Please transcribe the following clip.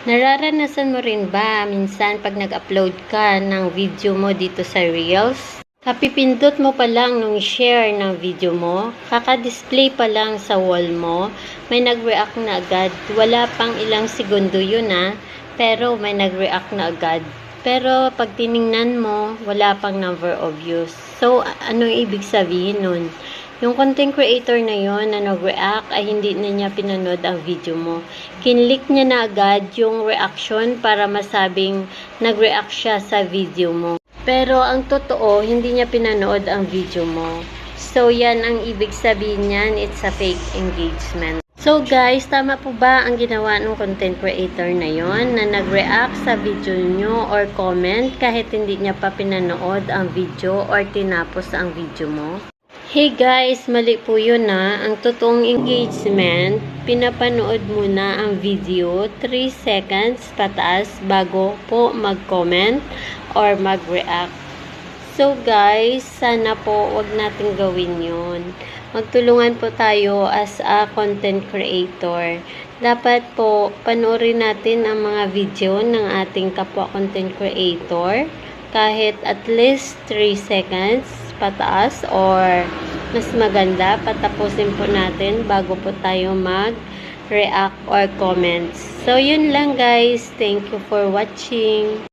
Nararanasan mo rin ba minsan pag nag-upload ka ng video mo dito sa Reels? Kapipindot mo pa lang nung share ng video mo, kaka-display pa lang sa wall mo, may nag-react na agad. Wala pang ilang segundo yun pero may nag-react na agad. Pero pag tiningnan mo, wala pang number of views. So, anong ibig sabihin nun? Yung content creator na yon na nag-react ay hindi na niya pinanood ang video mo. Kinlik niya na agad yung reaction para masabing nag-react siya sa video mo. Pero ang totoo, hindi niya pinanood ang video mo. So, yan ang ibig sabihin niyan, it's a fake engagement. So guys, tama po ba ang ginawa ng content creator na yon na nag-react sa video nyo or comment kahit hindi niya pa pinanood ang video or tinapos ang video mo? Hey guys, mali po yun Ang totoong engagement, pinapanood muna ang video 3 seconds pataas bago po mag-comment or mag-react. So guys, sana po wag natin gawin yun. Magtulungan po tayo as a content creator. Dapat po panoorin natin ang mga video ng ating kapwa content creator kahit at least 3 seconds pataas or mas maganda patapusin po natin bago po tayo mag-react or comments. So yun lang guys. Thank you for watching.